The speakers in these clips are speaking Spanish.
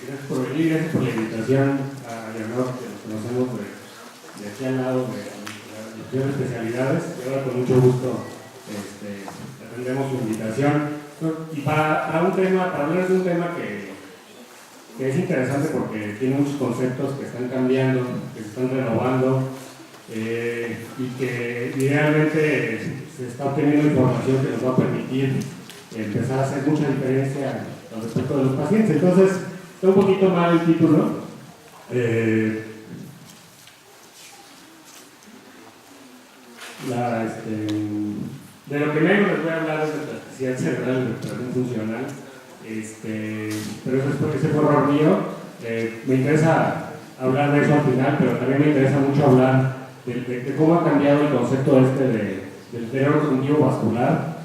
Gracias por venir, gracias por la invitación a Leonor, que nos conocemos de aquí al lado de la Dirección de Especialidades, y ahora con mucho gusto atendemos su invitación. Y para hablar de un tema que es interesante porque tiene muchos conceptos que están cambiando, que se están renovando, y que idealmente se está obteniendo información que nos va a permitir empezar a hacer mucha diferencia con respecto de los pacientes. Entonces, está un poquito mal el título. De lo que menos les voy a hablar es de plasticidad cerebral y recuperación funcional, pero ese fue error mío. Me interesa hablar de eso al final, pero también me interesa mucho hablar de cómo ha cambiado el concepto del deterioro cognitivo vascular.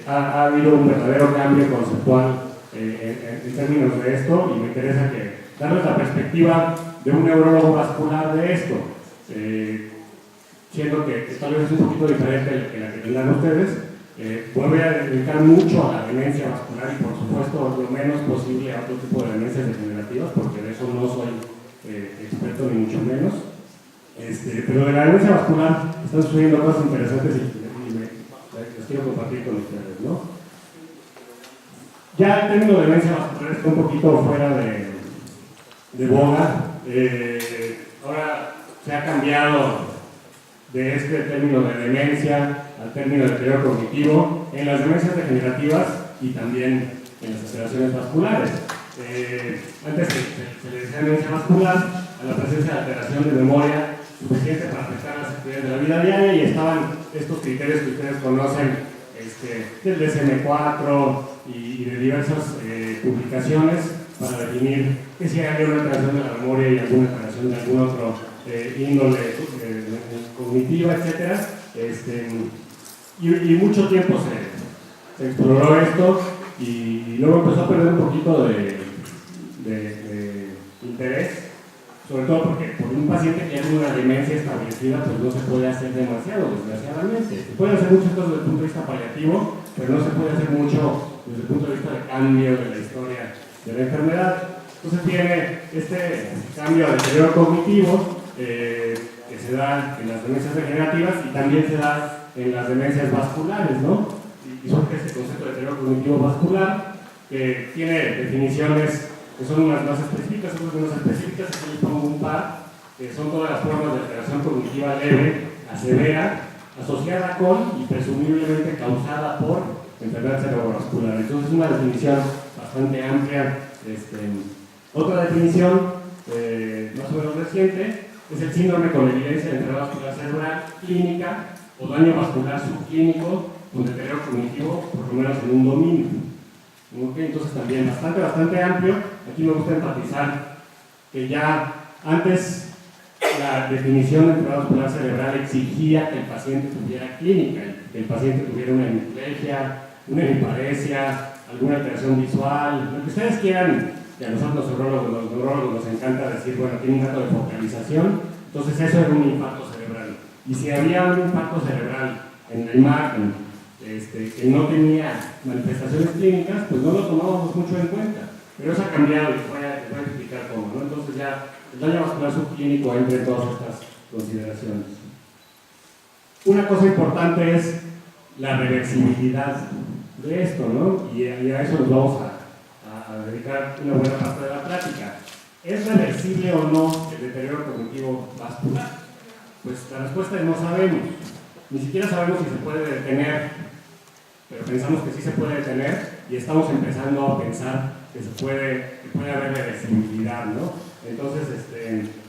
Ha habido un verdadero cambio conceptual en términos de esto, y me interesa darles la perspectiva de un neurólogo vascular de esto, siendo que tal vez es un poquito diferente que la que tendrán ustedes. Voy a dedicar mucho a la demencia vascular y, por supuesto, lo menos posible a otro tipo de demencias degenerativas, porque de eso no soy experto ni mucho menos. Pero de la demencia vascular están sucediendo cosas interesantes y les quiero compartir con ustedes, ¿no? Ya el término de demencia vascular está un poquito fuera de boga. Ahora se ha cambiado de este término de demencia al término de deterioro cognitivo en las demencias degenerativas y también en las alteraciones vasculares. Antes se le decía demencia vascular a la presencia de alteración de memoria suficiente para afectar las actividades de la vida diaria, y estaban estos criterios que ustedes conocen, del DSM-4 y de diversas publicaciones para definir que si hay una alteración de la memoria y alguna alteración de algún otro índole cognitiva, etc. Y mucho tiempo se exploró esto, y luego empezó a perder un poquito de interés, sobre todo porque por un paciente que tiene una demencia establecida, pues no se puede hacer demasiado, desgraciadamente. Se pueden hacer muchas cosas desde el punto de vista paliativo, pero no se puede hacer mucho desde el punto de vista de cambio de la historia de la enfermedad. Entonces viene este cambio de deterioro cognitivo que se da en las demencias degenerativas y también se da en las demencias vasculares, ¿no? Y surge este concepto de deterioro cognitivo vascular, que tiene definiciones que son unas más específicas, otras menos específicas. Aquí les pongo un par, que son todas las formas de alteración cognitiva leve a severa, asociada con y presumiblemente causada por enfermedad cerebrovascular. Entonces es una definición bastante amplia. Otra definición, más o menos reciente, es el síndrome con evidencia de enfermedad vascular cerebral clínica o daño vascular subclínico con deterioro cognitivo, por lo menos en un dominio. ¿Okay? Entonces también bastante amplio. Aquí me gusta enfatizar que ya antes la definición de enfermedad vascular cerebral exigía que el paciente tuviera clínica, que el paciente tuviera una hemiplegia, una hemiparesia, alguna alteración visual, lo que ustedes quieran. Y a nosotros los neurólogos nos encanta decir, bueno, tiene un dato de focalización, entonces eso era un infarto cerebral. Y si había un infarto cerebral en la imagen que no tenía manifestaciones clínicas, pues no lo tomábamos mucho en cuenta. Pero eso ha cambiado y les voy a explicar cómo, ¿no? Entonces ya el daño vascular subclínico entra en todas estas consideraciones. Una cosa importante es la reversibilidad de esto, ¿no? Y a eso nos vamos a dedicar una buena parte de la plática. ¿Es reversible o no el deterioro cognitivo vascular? Pues la respuesta es no sabemos. Ni siquiera sabemos si se puede detener, pero pensamos que sí se puede detener, y estamos empezando a pensar que puede haber reversibilidad, ¿no? Entonces,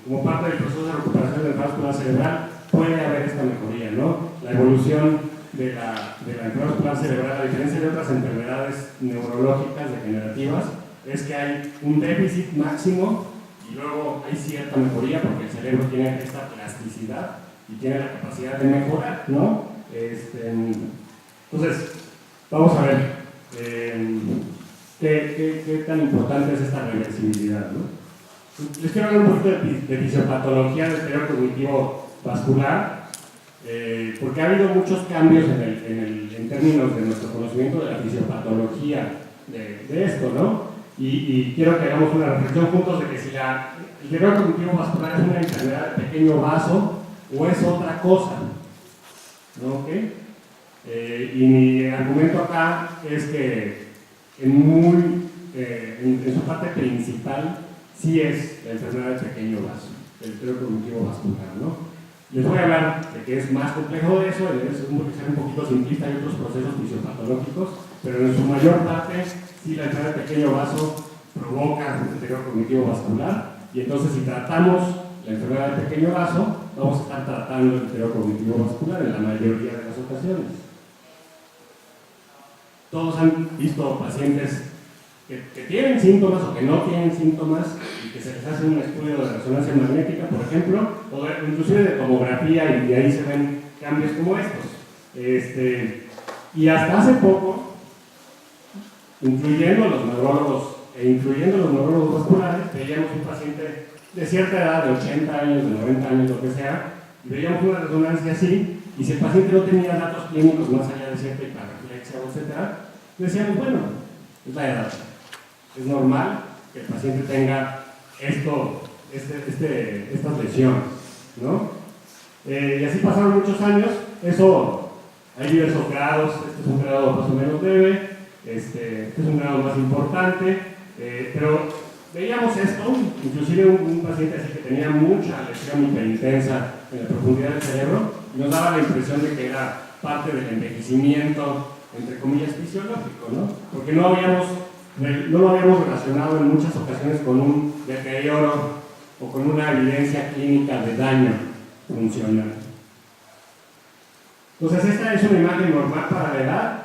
como parte del proceso de recuperación del vascular cerebral, puede haber esta mejoría, ¿no? La evolución de la enfermedad vascular cerebral, a diferencia de otras enfermedades neurológicas degenerativas, es que hay un déficit máximo y luego hay cierta mejoría porque el cerebro tiene esta plasticidad y tiene la capacidad de mejorar, ¿no? Entonces, vamos a ver qué tan importante es esta reversibilidad, ¿no? Les quiero hablar un poquito de fisiopatología del deterioro cognitivo vascular, porque ha habido muchos cambios en términos de nuestro conocimiento de la fisiopatología de esto, ¿no? y quiero que hagamos una reflexión juntos de que si el deterioro cognitivo vascular es una enfermedad de pequeño vaso o es otra cosa, ¿no? ¿Okay? Y mi argumento acá es que en su parte principal sí es la enfermedad del pequeño vaso, el deterioro cognitivo vascular, ¿no? Les voy a hablar de que es más complejo de eso, es ser un poquito simplista, hay otros procesos fisiopatológicos, pero en su mayor parte sí la enfermedad del pequeño vaso provoca un deterioro cognitivo vascular, y entonces si tratamos la enfermedad del pequeño vaso, vamos a estar tratando el deterioro cognitivo vascular en la mayoría de las ocasiones. Todos han visto pacientes que tienen síntomas o que no tienen síntomas y que se les hace un estudio de resonancia magnética, por ejemplo, o inclusive de tomografía, y ahí se ven cambios como estos. Y hasta hace poco, incluyendo los neurólogos vasculares, veíamos un paciente de cierta edad, de 80 años, de 90 años, lo que sea, y veíamos una resonancia así, y si el paciente no tenía datos clínicos más allá de cierta hiperreflexia, etc., decíamos, bueno, es la edad. Es normal que el paciente tenga estas lesiones, ¿no? Y así pasaron muchos años. Eso, hay diversos grados. Este es un grado más o menos leve, este es un grado más importante, pero veíamos esto, inclusive un paciente así que tenía mucha lesión hiperintensa en la profundidad del cerebro, y nos daba la impresión de que era parte del envejecimiento, entre comillas, fisiológico, ¿no? Porque no lo habíamos relacionado en muchas ocasiones con un deterioro o con una evidencia clínica de daño funcional. Entonces esta es una imagen normal para la edad,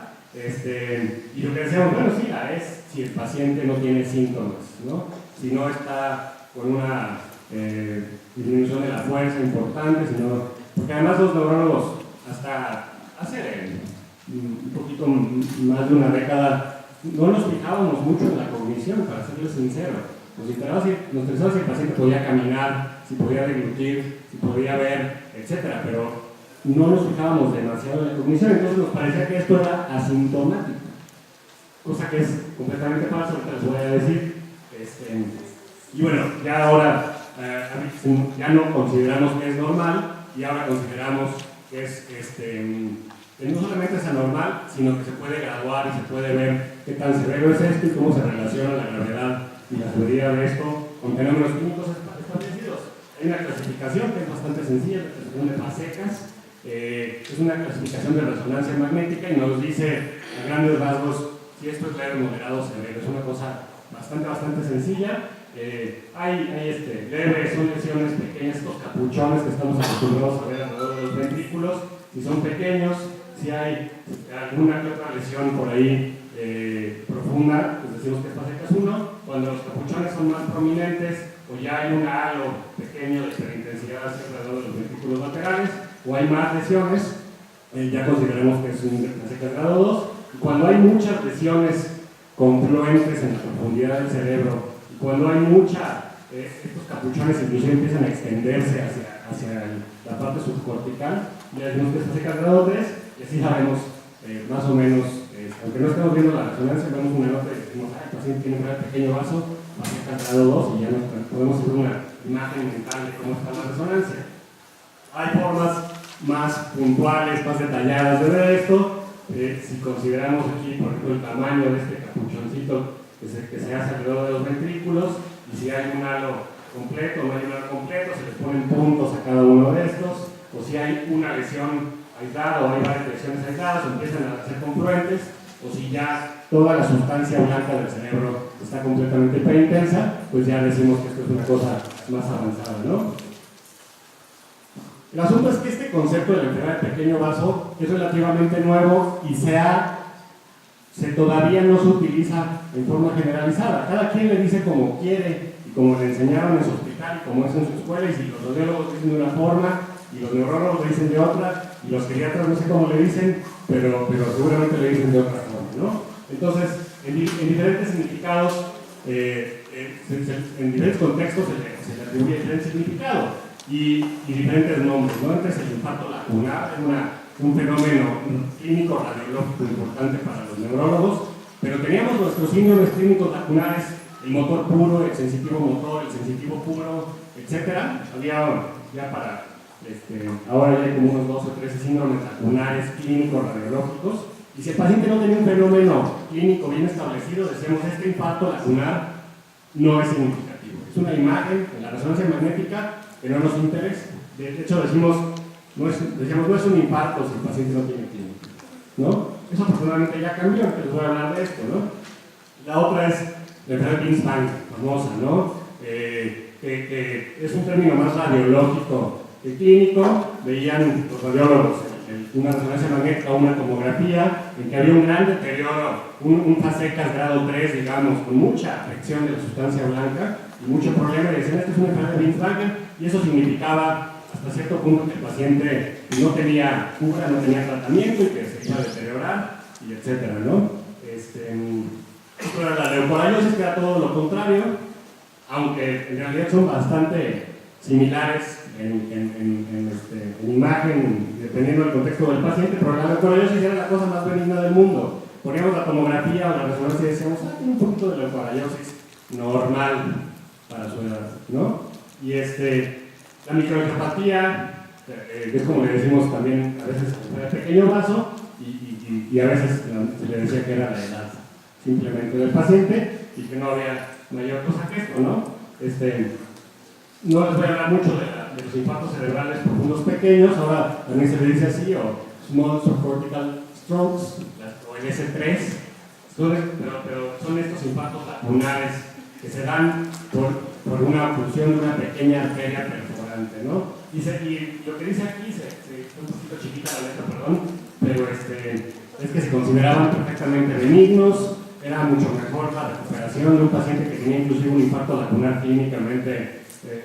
y lo que decíamos, bueno, sí la es si el paciente no tiene síntomas, ¿no? Si no está con una disminución de la fuerza importante, porque además los neurólogos hasta hace un poquito más de una década no nos fijábamos mucho en la cognición, para serles sincero. Nos interesaba si el paciente podía caminar, si podía deglutir, si podía ver, etc. Pero no nos fijábamos demasiado en la cognición, entonces nos parecía que esto era asintomático, cosa que es completamente falso, ahorita les voy a decir. Y bueno, ya ahora ya no consideramos que es normal, y ahora consideramos que es no solamente es anormal, sino que se puede graduar y se puede ver qué tan severo es esto y cómo se relaciona la gravedad y la severidad de esto con fenómenos químicos establecidos. Hay una clasificación que es bastante sencilla, la clasificación de Pasecas, es una clasificación de resonancia magnética y nos dice a grandes rasgos si esto es leve, moderado o severo. Es una cosa bastante sencilla. Leve son lesiones pequeñas, estos capuchones que estamos acostumbrados a ver alrededor de los ventrículos, si son pequeños. Si hay alguna que otra lesión por ahí profunda, pues decimos que es Pasecas 1. Cuando los capuchones son más prominentes, o ya hay un halo pequeño de hiperintensidad alrededor de los ventrículos laterales, o hay más lesiones, ya consideramos que es un Pasecas grado 2. Y cuando hay muchas lesiones confluentes en la profundidad del cerebro, y cuando hay estos capuchones inclusive empiezan a extenderse hacia la parte subcortical, ya decimos que es Pasecas grado 3. Y así sabemos más o menos, aunque no estemos viendo la resonancia, vemos una nota y decimos, el paciente tiene un pequeño vaso, Pasecas grado 2, y ya podemos hacer una imagen mental de cómo está la resonancia. Hay formas más puntuales, más detalladas de ver esto. Si consideramos aquí, por ejemplo, el tamaño de este capuchoncito que se hace alrededor de los ventrículos, y si hay un halo completo o no hay un halo completo, se les ponen puntos a cada uno de estos, o si hay una lesión aislada o hay varias lesiones aisladas o empiezan a ser confluentes, o si ya toda la sustancia blanca del cerebro está completamente hiperintensa, pues ya decimos que esto es una cosa más avanzada, ¿no? El asunto es que este concepto de la enfermedad del pequeño vaso es relativamente nuevo y todavía no se utiliza en forma generalizada. Cada quien le dice como quiere y como le enseñaron en su hospital y como es en su escuela, y si los radiólogos dicen de una forma y los neurólogos le dicen de otra, y los geriatras no sé cómo le dicen, pero seguramente le dicen de otra forma, ¿no? Entonces, en diferentes significados, en diferentes contextos se le atribuye diferente significado y diferentes nombres, ¿no? Entonces, el infarto lacunar es un fenómeno clínico radiológico importante para los neurólogos, pero teníamos nuestros síndromes clínicos lacunares el motor puro, el sensitivo motor, el sensitivo puro, etc. Había ya para, ahora ya hay como unos 12 o 13 síndromes lacunares clínicos radiológicos, y si el paciente no tenía un fenómeno clínico bien establecido, decíamos, este infarto lacunar no es significativo. Es una imagen en la resonancia magnética que no nos interesa. De hecho, decimos, no es un infarto si el paciente no tiene clínica, ¿no? Eso afortunadamente ya cambió, que les voy a hablar de esto, ¿no? La otra es la enfermedad de Binswanger, famosa, ¿no? Que es un término más radiológico que clínico. Veían los radiólogos una resonancia magnética o una tomografía en que había un gran deterioro, un FASECAS grado 3, digamos, con mucha afección de la sustancia blanca y mucho problema, y decían, esto es una enfermedad de Binswanger, y eso significaba hasta cierto punto que el paciente no tenía cura, no tenía tratamiento y que se iba a deteriorar, y etcétera, ¿no? Esto era la leucoraliosis, que era todo lo contrario, aunque en realidad son bastante similares en imagen, dependiendo del contexto del paciente, pero la leucoraliosis era la cosa más benigna del mundo. Poníamos la tomografía o la resonancia y decíamos, tiene un poquito de leucoraliosis normal para su edad, ¿no? Y la microangiopatía, es como le decimos también a veces el pequeño vaso, y a veces se le decía que era la edad simplemente del paciente y que no había mayor cosa que esto, ¿no? No les voy a hablar mucho de los infartos cerebrales profundos pequeños, ahora también se le dice así, o small subcortical strokes, o el S3, pero son estos infartos lacunares que se dan por una oclusión de una pequeña arteria perforante, ¿no? Y lo que dice aquí, un poquito chiquita la letra, perdón, pero es que se consideraban perfectamente benignos, era mucho mejor la recuperación de un paciente que tenía inclusive un infarto lacunar clínicamente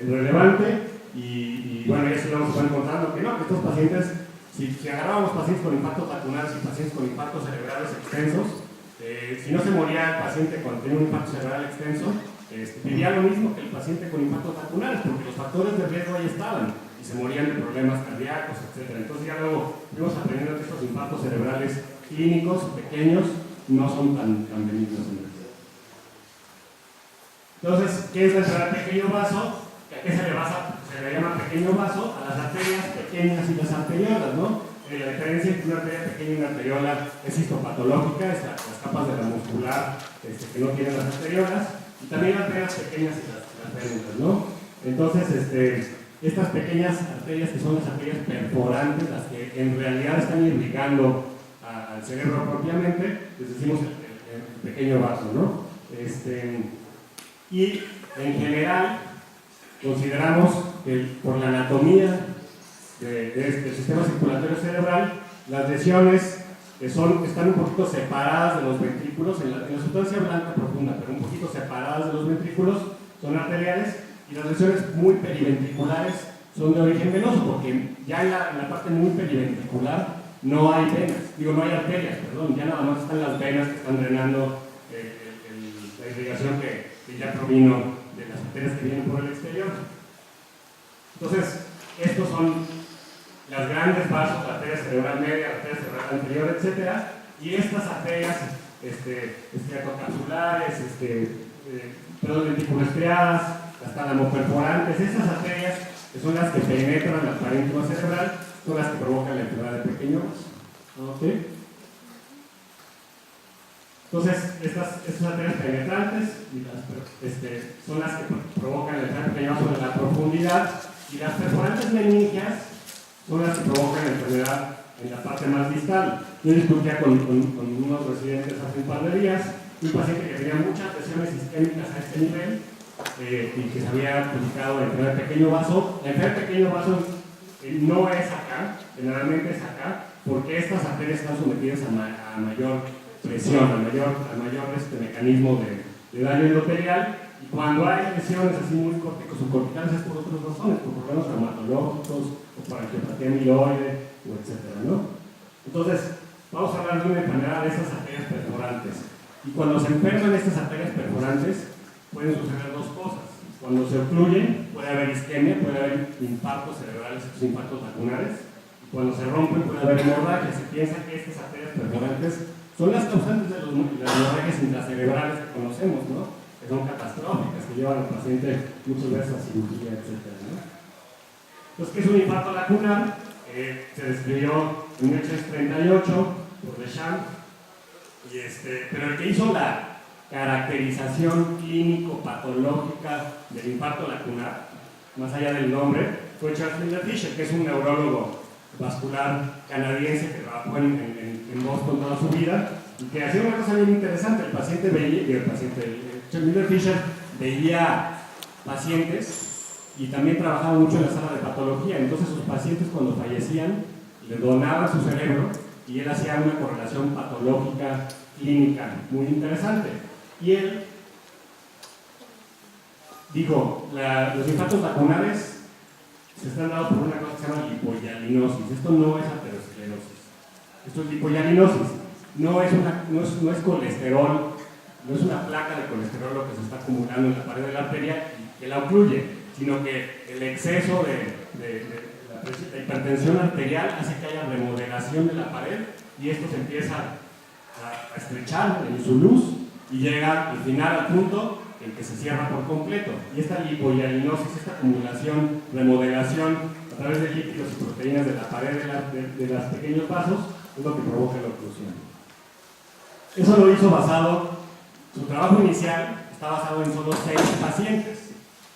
relevante, y bueno, eso lo vamos a encontrando que no, que estos pacientes, si agarrábamos pacientes con infartos lacunares y pacientes con infartos cerebrales extensos, si no se moría el paciente cuando tenía un infarto cerebral extenso, vivía lo mismo que el paciente con infartos lacunares, porque los factores de riesgo ahí estaban y se morían de problemas cardíacos, etc. Entonces ya luego fuimos aprendiendo que estos infartos cerebrales clínicos, pequeños, no son tan benignos en realidad. Entonces, ¿qué es la enfermedad de pequeño vaso? ¿A qué se le llama pequeño vaso? A las arterias pequeñas y las arteriolas, ¿no? La diferencia entre una arteria pequeña y una arteriola es histopatológica, es las capas de la muscular que no tienen las arteriolas, y también las arterias pequeñas y las venulas, ¿no? Entonces, estas pequeñas arterias, que son las arterias perforantes, las que en realidad están irrigando al cerebro propiamente, les decimos el pequeño vaso, ¿no? Y en general consideramos que por la anatomía del sistema circulatorio cerebral, las lesiones están un poquito separadas de los ventrículos, en la sustancia blanca profunda, pero un poquito separadas de los ventrículos, son arteriales, y las lesiones muy periventriculares son de origen venoso, porque ya en la parte muy periventricular no hay venas, no hay arterias, perdón, ya nada más están las venas que están drenando la irrigación que ya provino de las arterias que vienen por el exterior. Entonces, estos son las grandes vasos, la arteria cerebral media, la arteria cerebral anterior, etc. Y estas arterias estriatocapsulares, ventriculoestriadas, las talamoperforantes, estas arterias que son las que penetran la parénquima cerebral, son las que provocan la enfermedad de pequeño vaso. ¿Okay? Entonces, estas arterias penetrantes son las que provocan la enfermedad de pequeño vaso en la profundidad, y las perforantes meningias son las que provocan la enfermedad en la parte más distal. Yo discutía con unos residentes hace un par de días, un paciente que tenía muchas lesiones isquémicas a este nivel y que se había publicado la enfermedad de pequeño vaso. La enfermedad de pequeño vaso no es acá, generalmente es acá, porque estas arterias están sometidas a mayor presión, a mayor mecanismo de daño endotelial. Y cuando hay lesiones así muy subcorticales es por otras razones, por problemas reumatológicos o por angiopatía amiloide, etc., ¿no? Entonces, vamos a hablar de una enfermedad de estas arterias perforantes. Y cuando se enferman estas arterias perforantes, pueden suceder dos cosas. Cuando se ocluyen, puede haber isquemia, puede haber infartos cerebrales, estos infartos lacunares. Y cuando se rompen, puede haber hemorragia. Se piensa que estas arterias perforantes son las causantes de las hemorragias intracerebrales que conocemos, ¿no? que son catastróficas, que llevan al paciente muchas veces a cirugía, etc., ¿no? Entonces, ¿qué es un infarto lacunar? Se describió en 1838 por Deschamps, pero el que hizo la caracterización clínico-patológica del infarto lacunar, más allá del nombre, fue Charles Miller Fisher, que es un neurólogo vascular canadiense que trabajó en Boston toda su vida y que hacía una cosa bien interesante. Charles Miller Fisher veía pacientes y también trabajaba mucho en la sala de patología. Entonces sus pacientes, cuando fallecían, le donaban su cerebro y él hacía una correlación patológica clínica muy interesante. Y él dijo, los infartos lacunares se están dados por una cosa que se llama lipohialinosis. Esto no es aterosclerosis, esto es lipohialinosis. No es colesterol, no es una placa de colesterol lo que se está acumulando en la pared de la arteria y que la ocluye, sino que el exceso de la hipertensión arterial hace que haya remodelación de la pared y esto se empieza a estrechar en su luz y llega al final al punto en que se cierra por completo. Y esta lipohialinosis, esta acumulación, remodelación a través de lípidos y proteínas de la pared de los pequeños vasos es lo que provoca la oclusión. Eso lo hizo su trabajo inicial está basado en solo 6 pacientes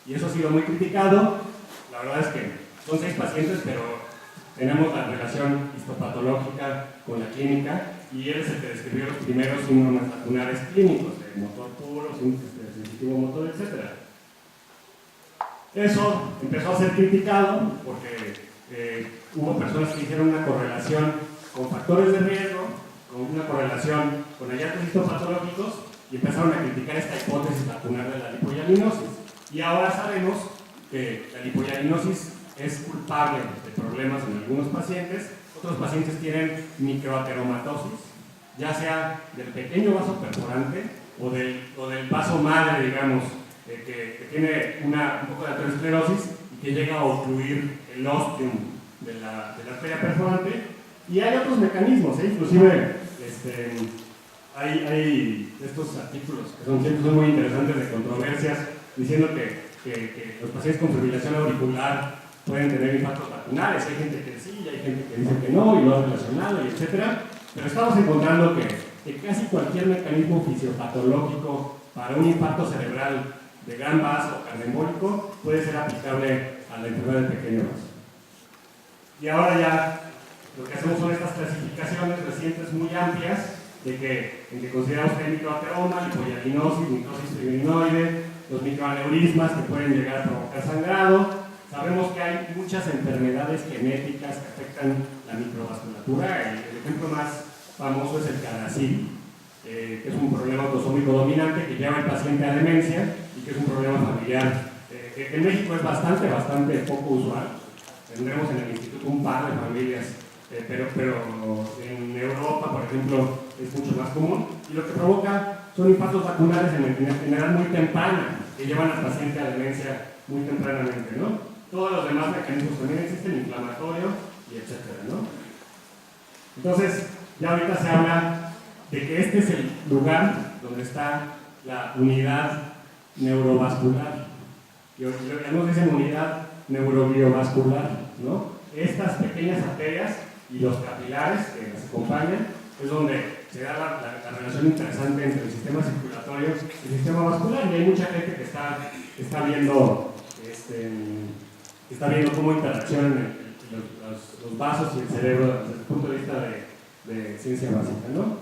y eso ha sido muy criticado. La verdad es que son 6 pacientes, pero tenemos la relación histopatológica con la clínica y él es el que describió los primeros síndromes lacunares clínicos, de motor puro, sensitivo motor, etc. Eso empezó a ser criticado porque hubo personas que hicieron una correlación con factores de riesgo, con una correlación con hallazgos histopatológicos y empezaron a criticar esta hipótesis lacunar de la lipohialinosis. Y ahora sabemos que la lipohialinosis es culpable de problemas en algunos pacientes. Otros pacientes tienen microateromatosis, ya sea del pequeño vaso perforante o del vaso madre, digamos, que tiene un poco de aterosclerosis y que llega a ocluir el ostium de la arteria perforante. Y hay otros mecanismos, inclusive hay estos artículos que son muy interesantes de controversias diciendo que los pacientes con fibrilación auricular pueden tener infartos lacunares. Hay gente que sí, hay gente que dice que no y lo ha relacionado, y etcétera. Pero estamos encontrando que casi cualquier mecanismo fisiopatológico para un infarto cerebral de gran vaso o cardioembólico puede ser aplicable a la enfermedad del pequeño vaso. Y ahora ya lo que hacemos son estas clasificaciones recientes muy amplias en que consideramos que hay microateroma, lipohialinosis, mitosis fibrinoide, los microaneurismas que pueden llegar a provocar sangrado. Sabemos que hay muchas enfermedades genéticas que afectan la microvasculatura. El ejemplo más famoso es el CADASIL, que es un problema autosómico dominante que lleva al paciente a demencia y que es un problema familiar que en México es bastante poco usual. Tendremos en el instituto un par de familias, pero en Europa, por ejemplo, es mucho más común. Y lo que provoca son infartos lacunares en edad muy temprana, que llevan al paciente a demencia muy tempranamente, ¿no? Todos los demás mecanismos también existen, inflamatorio y etcétera, ¿no? Entonces, ya ahorita se habla de que este es el lugar donde está la unidad neurovascular. Y algunos dicen unidad neurobiovascular, ¿no? Estas pequeñas arterias y los capilares que las acompañan es donde se da la relación interesante entre el sistema circulatorio y el sistema vascular. Y hay mucha gente que está viendo cómo interaccionan los vasos y el cerebro desde el punto de vista de ciencia básica, ¿no?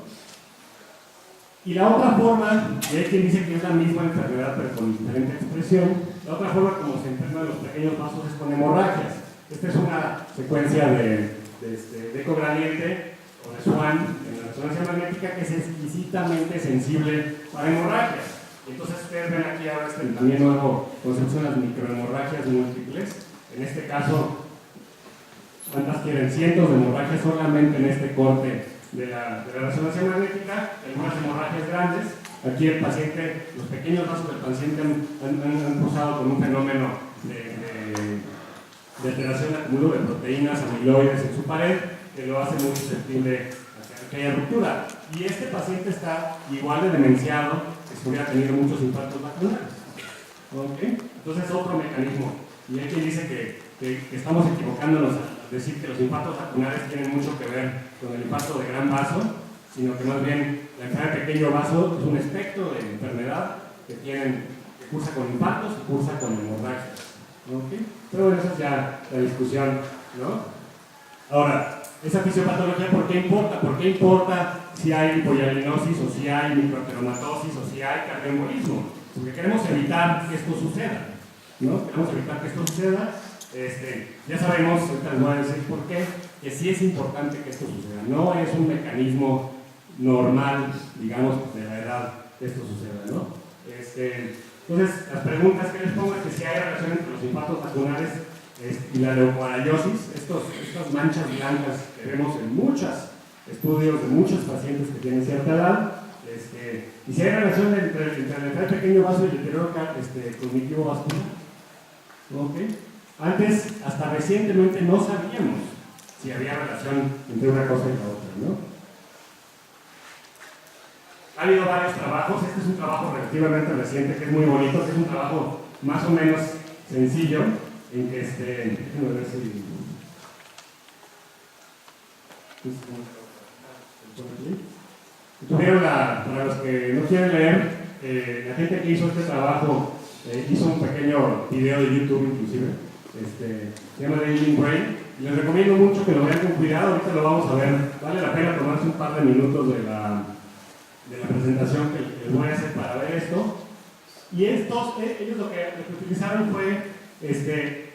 Y la otra forma, y hay quien dice que es la misma enfermedad pero con diferente expresión, la otra forma como se enferman los pequeños vasos es con hemorragias. Esta es una secuencia de ecogradiente o de Swan en la resonancia magnética que es exquisitamente sensible para hemorragias. Entonces ustedes ven aquí ahora también nuevo concepto de las microhemorragias múltiples. En este caso, ¿cuántas quieren? Cientos de hemorragias solamente en este corte de la resonancia magnética, algunas hemorragias grandes. Aquí el paciente, los pequeños vasos del paciente han cruzado con un fenómeno de alteración de acúmulo de proteínas amiloides en su pared que lo hace muy susceptible a que haya ruptura. Y este paciente está igual de demenciado que hubiera tenido muchos infartos vacunales. ¿Okay? Entonces, otro mecanismo. Y hay quien dice que estamos equivocándonos al decir que los infartos vacunales tienen mucho que ver con el infarto de gran vaso, sino que más bien la enfermedad de pequeño vaso es un espectro de enfermedad que cursa con infartos y cursa con hemorragias. ¿Okay? Pero bueno, esa es ya la discusión, ¿no? Ahora, esa fisiopatología, ¿por qué importa? ¿Por qué importa si hay hipohialinosis o si hay microteromatosis o si hay cardioembolismo? Porque queremos evitar que esto suceda, ¿no? Queremos evitar que esto suceda. Ya sabemos, ahorita les voy a decir por qué, que sí es importante que esto suceda. No es un mecanismo normal, digamos, de la edad que esto suceda, ¿no? Entonces, las preguntas que les pongo es que si hay relación entre los infartos vacunales y la leucoariosis, estas manchas blancas que vemos en muchos estudios de muchos pacientes que tienen cierta edad, y si hay relación entre la enfermedad de pequeño vaso y el deterioro cognitivo vascular. ¿Okay? Antes, hasta recientemente, no sabíamos si había relación entre una cosa y la otra, ¿no? Ha habido varios trabajos. Este es un trabajo relativamente reciente que es muy bonito, que es un trabajo más o menos sencillo, en que déjenme ver si tuvieron para los que no quieren leer, la gente que hizo este trabajo hizo un pequeño video de YouTube inclusive, se llama The Healing Brain, y les recomiendo mucho que lo vean con cuidado. Ahorita lo vamos a ver, vale la pena tomarse un par de minutos de la presentación que les voy a hacer para ver esto. Y ellos lo que utilizaron fue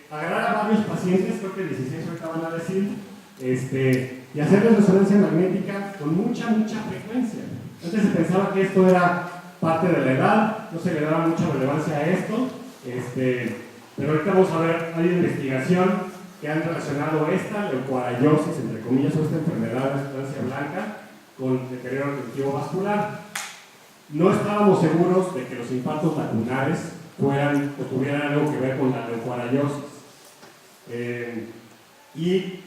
agarrar a varios pacientes, creo que 16 ahorita van a decir, y hacerles resonancia magnética con mucha frecuencia. Antes se pensaba que esto era parte de la edad, no se le daba mucha relevancia a esto, pero ahorita vamos a ver, hay investigación que han relacionado esta leucoariosis, entre comillas, o esta enfermedad de sustancia blanca, con deterioro cognitivo vascular. No estábamos seguros de que los infartos vacunales tuvieran algo que ver con la leucoariosis. Y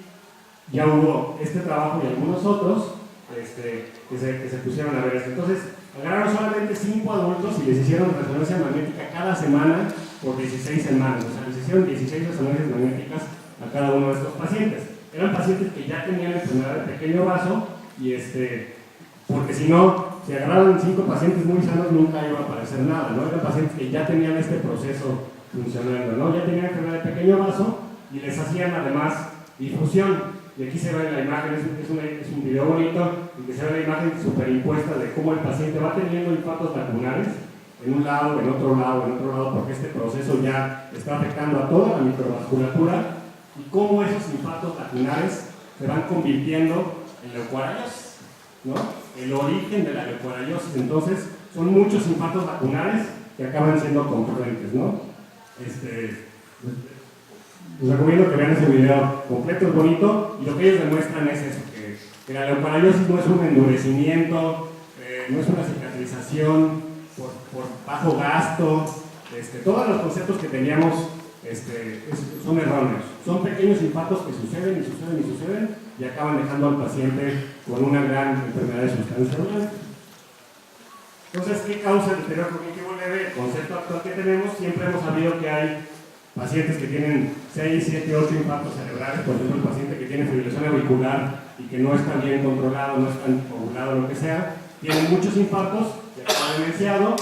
ya hubo este trabajo y algunos otros que se pusieron a ver esto. Entonces, agarraron solamente 5 adultos y les hicieron resonancia magnética cada semana por 16 semanas. O sea, les hicieron 16 resonancias magnéticas a cada uno de estos pacientes. Eran pacientes que ya tenían enfermedad de pequeño vaso y porque si no, si agarraban 5 pacientes muy sanos nunca iba a aparecer nada, ¿no? Eran pacientes que ya tenían este proceso funcionando, ¿no? Ya tenían enfermedad de pequeño vaso y les hacían además difusión. Y aquí se ve la imagen, es un video bonito, en que se ve la imagen superimpuesta de cómo el paciente va teniendo infartos vacunales en un lado, en otro lado, porque este proceso ya está afectando a toda la microvasculatura, y cómo esos infartos vacunales se van convirtiendo en leucoariosis, ¿no? El origen de la leucoariosis. Entonces, son muchos infartos vacunales que acaban siendo concurrentes, ¿no? Les recomiendo que vean ese video completo, es bonito, y lo que ellos demuestran es eso, que la leucoariosis no es un endurecimiento, no es una cicatrización por bajo gasto, todos los conceptos que teníamos son erróneos. Son pequeños infartos que suceden y acaban dejando al paciente con una gran enfermedad de sustancia blanca. Entonces, ¿qué causa el deterioro cognitivo leve? El concepto actual que tenemos, siempre hemos sabido que hay pacientes que tienen 6, 7, 8 infartos cerebrales, por ejemplo, el paciente que tiene fibrilación auricular y que no está bien controlado, no está ovulado, lo que sea, tiene muchos infartos, ya está demenciado.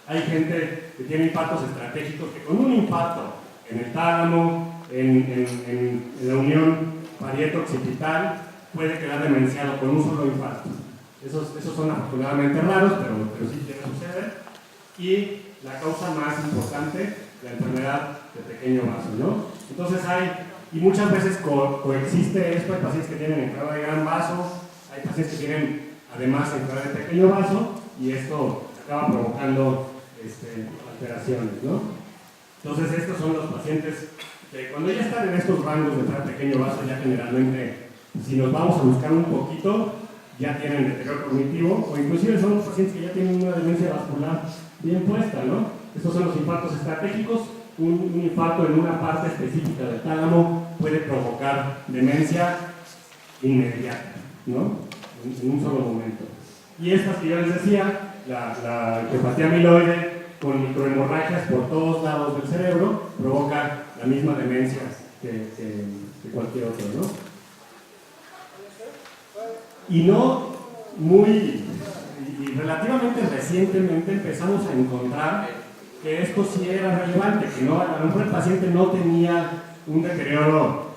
Hay gente que tiene infartos estratégicos que con un infarto en el tálamo, en la unión parieto-occipital, puede quedar demenciado con un solo infarto. Esos son afortunadamente raros, pero sí tiene que suceder. Y la causa más importante, la enfermedad de pequeño vaso, ¿no? Entonces y muchas veces coexiste esto. Hay pacientes que tienen enfermedad de gran vaso, hay pacientes que tienen además enfermedad de pequeño vaso, y esto acaba provocando alteraciones, ¿no? Entonces, estos son los pacientes que cuando ya están en estos rangos de enfermedad de pequeño vaso, ya generalmente, si nos vamos a buscar un poquito, ya tienen deterioro cognitivo, o inclusive son los pacientes que ya tienen una demencia vascular bien puesta, ¿no? Estos son los infartos estratégicos. Un infarto en una parte específica del tálamo puede provocar demencia inmediata, ¿no? En un solo momento. Y estas que yo les decía, la encefalopatía amiloide con microhemorragias por todos lados del cerebro provoca la misma demencia que cualquier otro, ¿no? Y relativamente recientemente empezamos a encontrar que esto sí era relevante, que no, a lo mejor el paciente no tenía un deterioro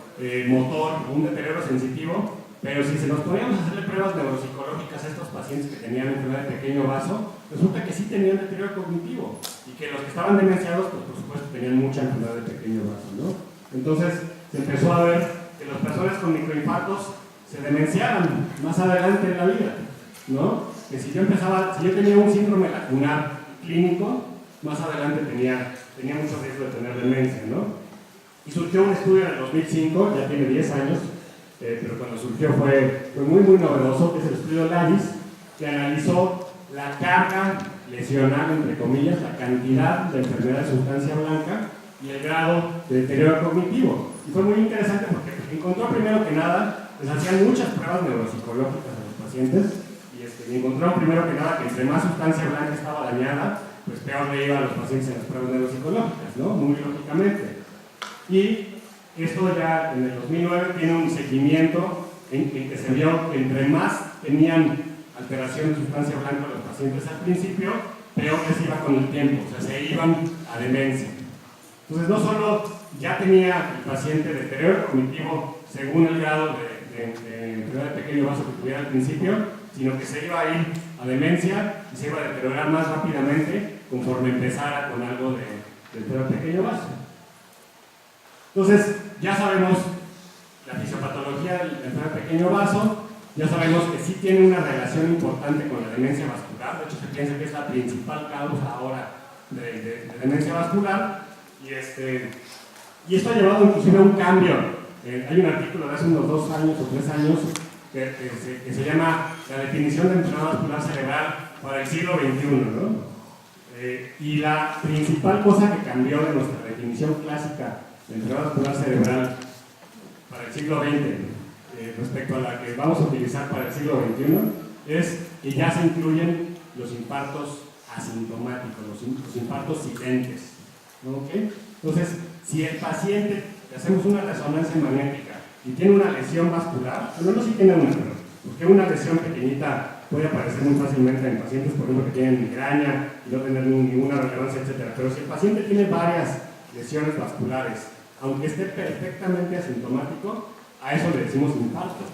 motor, un deterioro sensitivo, pero si se nos poníamos a hacerle pruebas neuropsicológicas a estos pacientes que tenían enfermedad de pequeño vaso, resulta que sí tenían deterioro cognitivo y que los que estaban demenciados, pues por supuesto tenían mucha enfermedad de pequeño vaso, ¿no? Entonces se empezó a ver que las personas con microinfartos se demenciaban más adelante en la vida, ¿no? Que si yo tenía un síndrome lacunar clínico, más adelante tenía mucho riesgo de tener demencia, ¿no? Y surgió un estudio en el 2005, ya tiene 10 años, pero cuando surgió fue muy novedoso, que es el estudio LADIS, que analizó la carga lesional, entre comillas, la cantidad de enfermedad de sustancia blanca y el grado de deterioro cognitivo. Y fue muy interesante porque encontró primero que nada, les hacían muchas pruebas neuropsicológicas a los pacientes y encontraron primero que nada que entre más sustancia blanca estaba dañada, pues peor le iba a los pacientes en las pruebas neuropsicológicas, ¿no? Muy lógicamente. Y esto ya en el 2009 tiene un seguimiento en que se vio que entre más tenían alteración de sustancia blanca los pacientes al principio, peor les iba con el tiempo, o sea, se iban a demencia. Entonces, no solo ya tenía el paciente deterioro cognitivo según el grado de enfermedad de pequeño vaso que tuviera al principio, sino que se iba a ir a demencia y se iba a deteriorar más rápidamente conforme empezara con algo de enfermedad de pequeño vaso. Entonces, ya sabemos la fisiopatología del enfermedad de pequeño vaso, ya sabemos que sí tiene una relación importante con la demencia vascular, de hecho se piensa que es la principal causa ahora de demencia vascular, y esto ha llevado inclusive a un cambio. Hay un artículo de hace unos 2 años o 3 años que se llama La definición de enfermedad vascular cerebral para el siglo XXI, ¿no? Y la principal cosa que cambió de nuestra definición clásica de enfermedad vascular cerebral para el siglo XX respecto a la que vamos a utilizar para el siglo XXI es que ya se incluyen los infartos asintomáticos, los infartos silentes, ¿no? ¿Okay? Entonces, si el paciente le hacemos una resonancia magnética y tiene una lesión vascular, bueno, no si tiene una, pero porque una lesión pequeñita puede aparecer muy fácilmente en pacientes, por ejemplo, que tienen migraña y no tener ninguna relevancia, etc. Pero si el paciente tiene varias lesiones vasculares, aunque esté perfectamente asintomático, a eso le decimos infarto.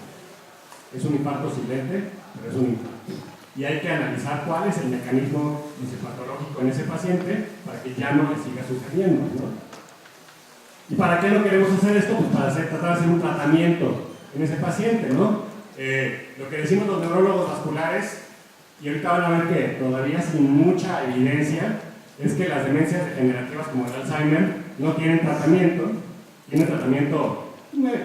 Es un infarto silente, pero es un infarto. Y hay que analizar cuál es el mecanismo fisiopatológico en ese paciente para que ya no le siga sucediendo, ¿no? ¿Y para qué lo queremos hacer esto? Pues para tratar de hacer un tratamiento en ese paciente, ¿no? Lo que decimos los neurólogos vasculares, y ahorita van a ver que todavía sin mucha evidencia, es que las demencias degenerativas como el Alzheimer no tienen tratamiento, tienen tratamiento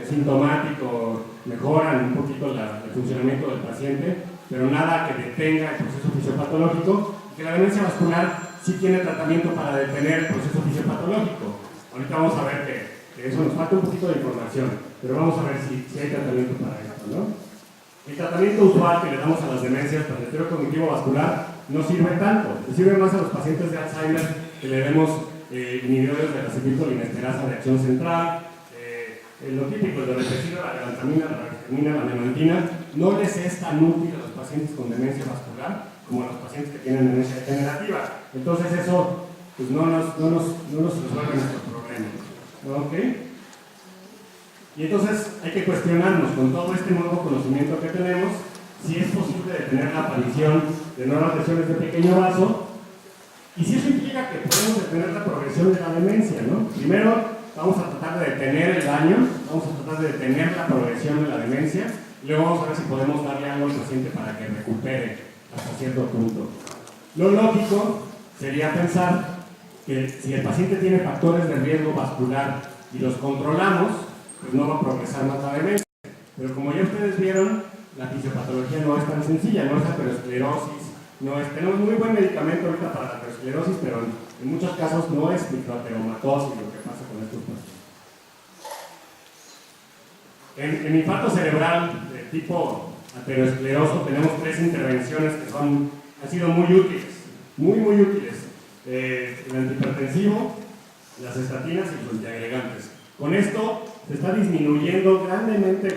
sintomático, mejoran un poquito el funcionamiento del paciente, pero nada que detenga el proceso fisiopatológico, y que la demencia vascular sí tiene tratamiento para detener el proceso fisiopatológico. Ahorita vamos a ver que eso nos falta un poquito de información, pero vamos a ver si hay tratamiento para esto, ¿no? El tratamiento usual que le damos a las demencias para el deterioro cognitivo vascular no sirve tanto, le sirve más a los pacientes de Alzheimer que le demos inhibidores de la acetilcolinesterasa de acción central, lo típico, el dorepecilo, la galantamina, la racemina, la memantina, no les es tan útil a los pacientes con demencia vascular como a los pacientes que tienen demencia degenerativa. Entonces eso pues no nos resuelve nuestros problemas, ¿ok? Y entonces hay que cuestionarnos con todo este nuevo conocimiento que tenemos si es posible detener la aparición de nuevas lesiones de pequeño vaso y si eso implica que podemos detener la progresión de la demencia, ¿no? Primero vamos a tratar de detener el daño, vamos a tratar de detener la progresión de la demencia y luego vamos a ver si podemos darle algo al paciente para que recupere hasta cierto punto. Lo lógico sería pensar que si el paciente tiene factores de riesgo vascular y los controlamos, pues no va a progresar más la demencia. Pero como ya ustedes vieron, la fisiopatología no es tan sencilla, no es aterosclerosis, tenemos muy buen medicamento ahorita para la aterosclerosis, pero en muchos casos no es microateromatosis lo que pasa con estos pacientes. En infarto cerebral de tipo ateroscleroso tenemos 3 intervenciones que son han sido muy útiles, muy útiles. El antihipertensivo, las estatinas y los antiagregantes. Con esto se está disminuyendo grandemente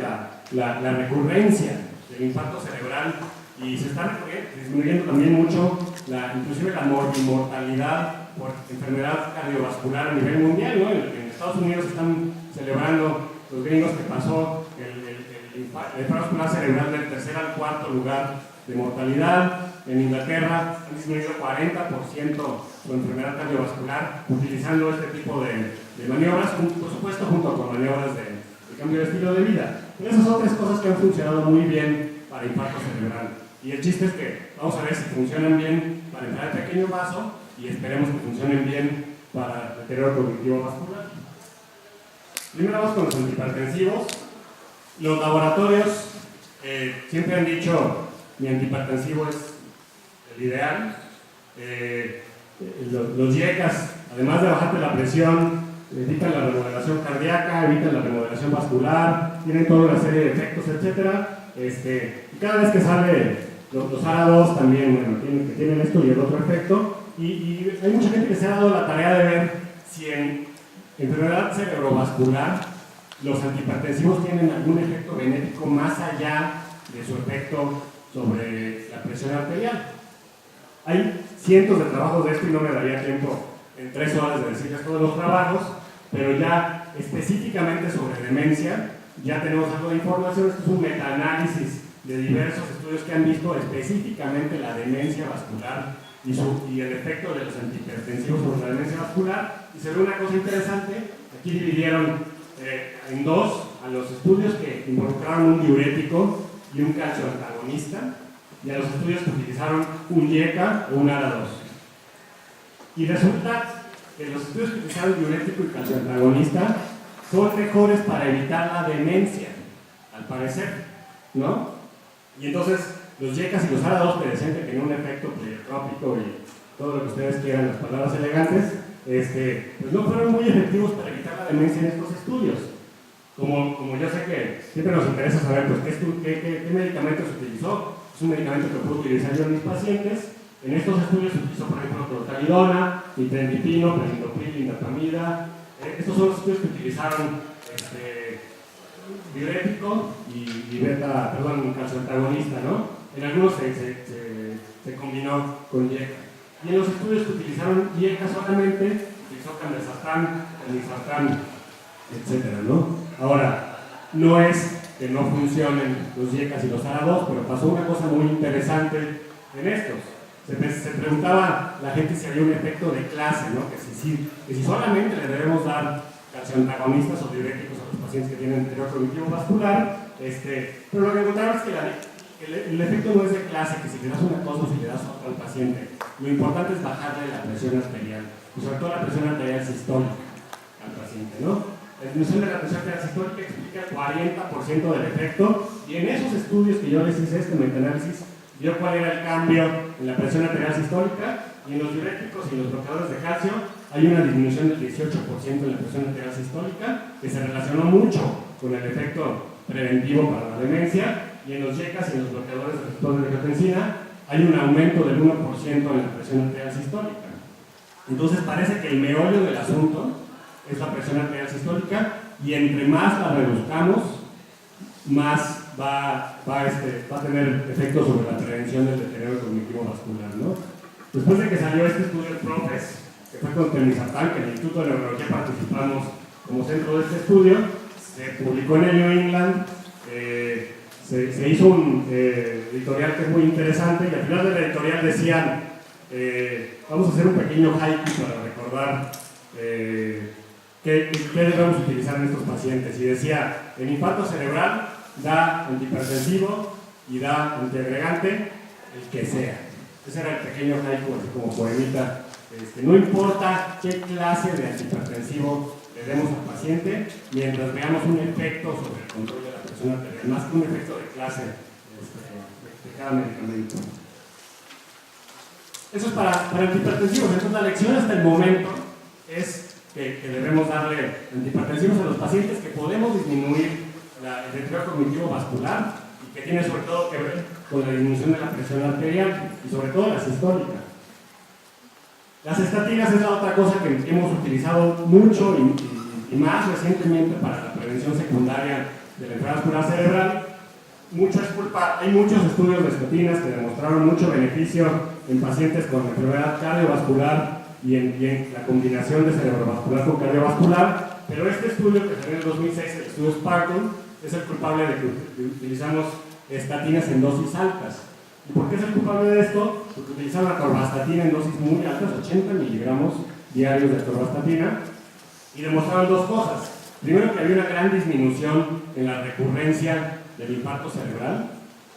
la recurrencia del infarto cerebral y se está disminuyendo también mucho, inclusive la mortalidad por enfermedad cardiovascular a nivel mundial, ¿no? En Estados Unidos están celebrando los gringos que pasó el infarto vascular cerebral del tercer al cuarto lugar de mortalidad. En Inglaterra han disminuido 40% su enfermedad cardiovascular utilizando este tipo de maniobras, por supuesto junto con maniobras de cambio de estilo de vida. Pero esas son tres cosas que han funcionado muy bien para infarto cerebral. Y el chiste es que vamos a ver si funcionan bien para entrar al pequeño vaso y esperemos que funcionen bien para el deterioro cognitivo vascular. Primero vamos con los antihipertensivos. Los laboratorios siempre han dicho mi antihipertensivo es el ideal. Los IECAS, además de bajarte la presión, evitan la remodelación cardíaca, evitan la remodelación vascular, tienen toda una serie de efectos, etc. Y cada vez que sale los ARA2 también, bueno, tienen esto y el otro efecto. Y hay mucha gente que se ha dado la tarea de ver si en enfermedad cerebrovascular los antihipertensivos tienen algún efecto benéfico más allá de su efecto sobre la presión arterial. Hay cientos de trabajos de esto y no me daría tiempo en 3 horas de decirles todos los trabajos, pero ya específicamente sobre demencia ya tenemos algo de información. Esto es un metaanálisis de diversos estudios que han visto específicamente la demencia vascular y el efecto de los antihipertensivos sobre la demencia vascular, y se ve una cosa interesante. Aquí dividieron en dos a los estudios que involucraron un diurético y un calcio antagonista, y a los estudios que utilizaron un IECA o un ARA2. Y resulta que los estudios que utilizaron diurético y calcio antagonista son mejores para evitar la demencia, al parecer, ¿no? Y entonces los IECAS y los ARA2 que decían que tenían un efecto pleiotrópico y todo lo que ustedes quieran, las palabras elegantes, pues no fueron muy efectivos para evitar la demencia en estos estudios. Como yo sé que siempre nos interesa saber pues, qué medicamento se utilizó. Es un medicamento que puedo utilizar yo en mis pacientes. En estos estudios se utilizó, por ejemplo, clortalidona, nitrenipino, prednisolone, indapamida. Estos son los estudios que utilizaron diurético y calcio antagonista, ¿no? En algunos se combinó con IECA. Y en los estudios que utilizaron IECA solamente, utilizó candesartán, telmisartán, etc., ¿no? Ahora, no es que no funcionen los IECAS y los ARA2, pero pasó una cosa muy interesante en estos. Se preguntaba la gente si había un efecto de clase, ¿no? Que si solamente le debemos dar calcioantagonistas o diuréticos a los pacientes que tienen deterioro cognitivo vascular, pero lo que encontraron es que el efecto no es de clase, que si le das una cosa o si le das otra al paciente. Lo importante es bajarle la presión arterial, y sobre todo la presión arterial sistólica al paciente, ¿no? La disminución de la presión arterial sistólica explica el 40% del efecto, y en esos estudios que yo les hice metaanálisis, vio cuál era el cambio en la presión arterial sistólica, y en los diuréticos y los bloqueadores de calcio hay una disminución del 18% en la presión arterial sistólica, que se relacionó mucho con el efecto preventivo para la demencia, y en los IECAS y en los bloqueadores de receptores de angiotensina hay un aumento del 1% en la presión arterial sistólica. Entonces parece que el meollo del asunto es la presión arterial sistólica, y entre más la reduzcamos, más va a tener efectos sobre la prevención del deterioro cognitivo vascular, ¿no? Después de que salió este estudio del PROGRESS, que fue con telmisartán, que en el Instituto de Neurología participamos como centro de este estudio, se publicó en el New England, se hizo un editorial que es muy interesante, y al final del editorial decían, vamos a hacer un pequeño haiku para recordar qué debemos utilizar en estos pacientes, y decía, el infarto cerebral da antihipertensivo y da antiagregante, el que sea. Ese era el pequeño haiku, así como poemita. No importa qué clase de antihipertensivo le demos al paciente, mientras veamos un efecto sobre el control de la presión arterial, más que un efecto de clase de cada medicamento. Eso es para antihipertensivos. Entonces la lección hasta el momento es que debemos darle antihipertensivos a los pacientes, que podemos disminuir el deterioro cognitivo vascular, y que tiene sobre todo que ver con la disminución de la presión arterial y sobre todo la sistólica. Las estatinas es la otra cosa que hemos utilizado mucho y más recientemente para la prevención secundaria de la enfermedad vascular cerebral. Hay muchos estudios de estatinas que demostraron mucho beneficio en pacientes con enfermedad cardiovascular y en la combinación de cerebrovascular con cardiovascular, pero este estudio que salió en el 2006, el estudio Sparkle, es el culpable de que utilizamos estatinas en dosis altas. ¿Y por qué es el culpable de esto? Porque utilizaron la atorvastatina en dosis muy altas, 80 miligramos diarios de atorvastatina, y demostraron dos cosas. Primero, que había una gran disminución en la recurrencia del infarto cerebral,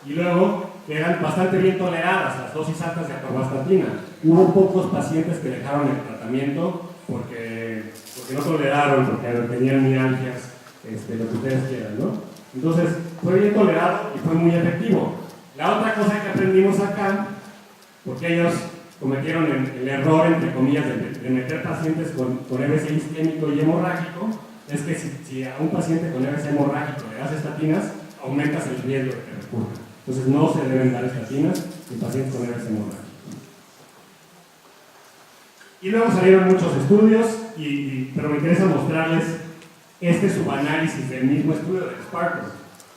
y luego que eran bastante bien toleradas las dosis altas de atorvastatina. Hubo pocos pacientes que dejaron el tratamiento porque no toleraron, porque tenían mialgias, lo que ustedes quieran, ¿no? Entonces, fue bien tolerado y fue muy efectivo. La otra cosa que aprendimos acá, porque ellos cometieron el error, entre comillas, de meter pacientes con EBC isquémico y hemorrágico, es que si a un paciente con EBC hemorrágico le das estatinas, aumentas el riesgo de que recurra. Entonces no se deben dar estatinas en pacientes con EBC hemorrágico. Y luego salieron muchos estudios, pero me interesa mostrarles este subanálisis del mismo estudio de Sparkle.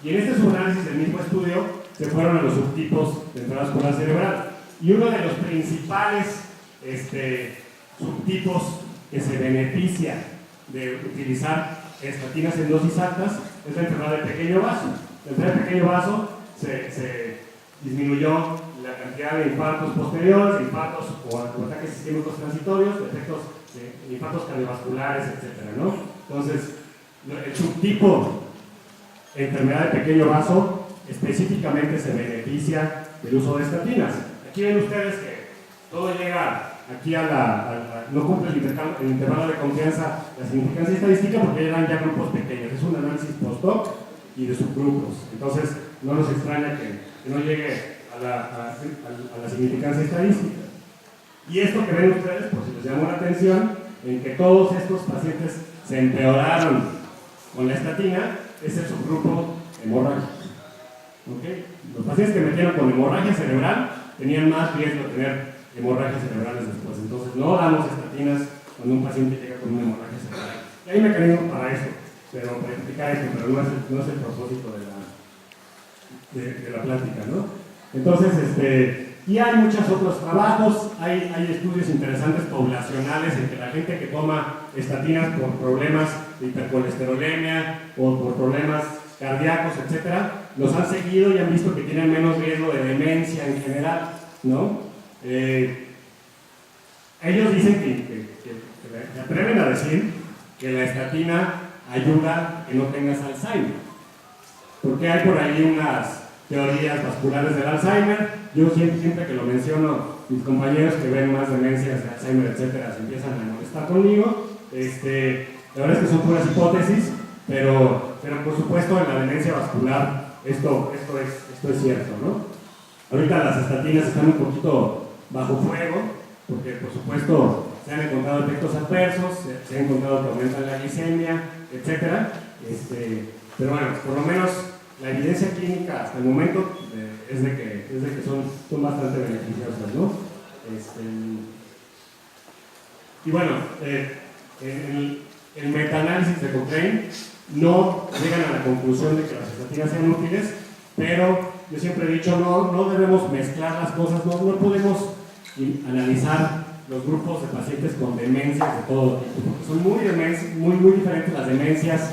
Y en este subanálisis del mismo estudio se fueron a los subtipos de enfermedad vascular cerebral. Y uno de los principales subtipos que se beneficia de utilizar estatinas en dosis altas es la enfermedad del pequeño vaso. La enfermedad del pequeño vaso se disminuyó la cantidad de infartos posteriores, infartos o ataques isquémicos transitorios, efectos de infartos cardiovasculares, etc., ¿no? Entonces, el subtipo de enfermedad de pequeño vaso específicamente se beneficia del uso de estatinas. Aquí ven ustedes que todo llega aquí no cumple el intervalo de confianza, la significancia estadística, porque eran ya grupos pequeños. Es un análisis post-hoc y de subgrupos. Entonces, no nos extraña que no llegue a la significancia estadística. Y esto que ven ustedes, por si les llamó la atención, en que todos estos pacientes se empeoraron con la estatina, es el subgrupo hemorrágico. ¿Okay? Los pacientes que metieron con hemorragia cerebral tenían más riesgo de tener hemorragias cerebrales después. Entonces, no damos estatinas cuando un paciente llega con una hemorragia cerebral. Y hay mecanismos para esto, para explicar esto, pero no es el propósito de la plática, ¿no? Entonces, y hay muchos otros trabajos, hay estudios interesantes poblacionales en que la gente que toma estatinas por problemas de hipercolesterolemia o por problemas cardíacos, etcétera, los han seguido y han visto que tienen menos riesgo de demencia en general, ¿no? Ellos dicen que se atreven a decir que la estatina ayuda a que no tengas Alzheimer, porque hay por ahí unas teorías vasculares del Alzheimer. Yo siempre que lo menciono, mis compañeros que ven más demencias de Alzheimer, etcétera, se empiezan a molestar conmigo. La verdad es que son puras hipótesis, pero por supuesto en la demencia vascular esto es cierto, ¿no? Ahorita las estatinas están un poquito bajo fuego, porque por supuesto se han encontrado efectos adversos, se ha encontrado que aumentan la glicemia, etcétera. Pero bueno, por lo menos la evidencia clínica hasta el momento es de que son bastante beneficiosas, ¿no? Y bueno, el metaanálisis de Cochrane no llegan a la conclusión de que las estatinas sean útiles, pero yo siempre he dicho, no debemos mezclar las cosas, no podemos analizar los grupos de pacientes con demencias de todo tipo, porque son muy diferentes las demencias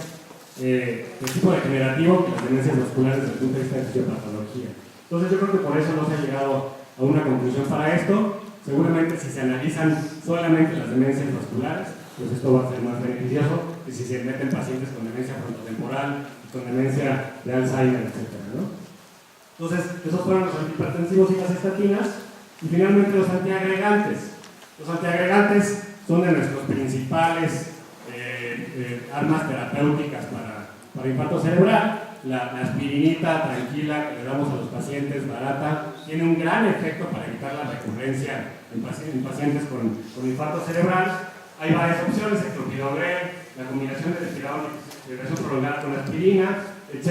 de tipo degenerativo que las demencias vasculares desde el punto de vista de fisiopatología. Entonces yo creo que por eso no se ha llegado a una conclusión para esto. Seguramente si se analizan solamente las demencias vasculares, pues esto va a ser más beneficioso que si se meten pacientes con demencia frontotemporal y con demencia de Alzheimer, etc., ¿no? Entonces, esos fueron los antihipertensivos y las estatinas. Y finalmente los antiagregantes. Los antiagregantes son de nuestros principales armas terapéuticas para infarto cerebral. La aspirinita tranquila que le damos a los pacientes, barata, tiene un gran efecto para evitar la recurrencia en pacientes con infarto cerebral. Hay varias opciones, el clopidogrel, la combinación de respiración prolongada con aspirina, etc.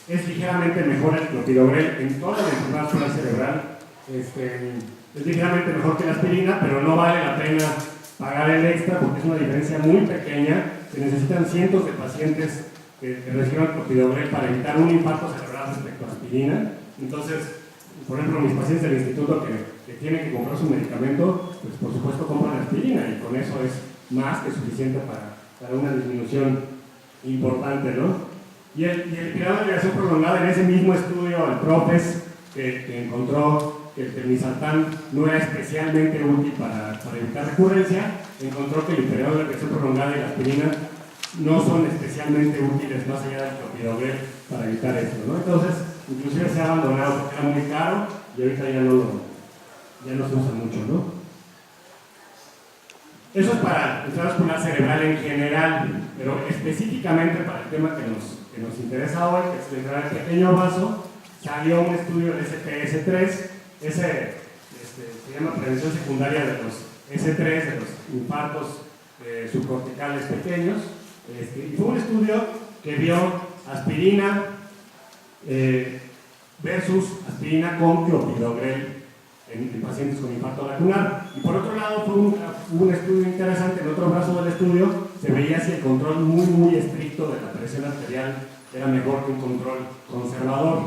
es ligeramente mejor el clopidogrel en toda la enfermedad cerebral. Es ligeramente mejor que la aspirina, pero no vale la pena pagar el extra porque es una diferencia muy pequeña. Se necesitan cientos de pacientes que reciban clopidogrel para evitar un infarto cerebral respecto a aspirina. Entonces, por ejemplo, mis pacientes del instituto que tienen que comprar su medicamento, pues por supuesto compran aspirina y con eso es más que suficiente para una disminución importante, ¿no? Y el tirado de liberación prolongada en ese mismo estudio, el PROPES, que encontró que el telmisartán no era especialmente útil para evitar recurrencia, encontró que el periodo de liberación prolongada y la aspirina no son especialmente útiles más allá del clopidogrel para evitar esto, ¿no? Entonces, inclusive se ha abandonado porque era muy caro y ahorita ya no se usa mucho, ¿no? Eso es para el vascular cerebral en general, pero específicamente para el tema que nos interesa hoy, que es el entrar el pequeño vaso, salió un estudio del SPS3, se llama prevención secundaria de los S3, de los infartos subcorticales pequeños, y fue un estudio que vio aspirina versus aspirina con clopidogrel en pacientes con infarto lacunar. Y por otro lado, fue un estudio interesante, en otro brazo del estudio se veía si el control muy estricto de la presión arterial era mejor que un control conservador.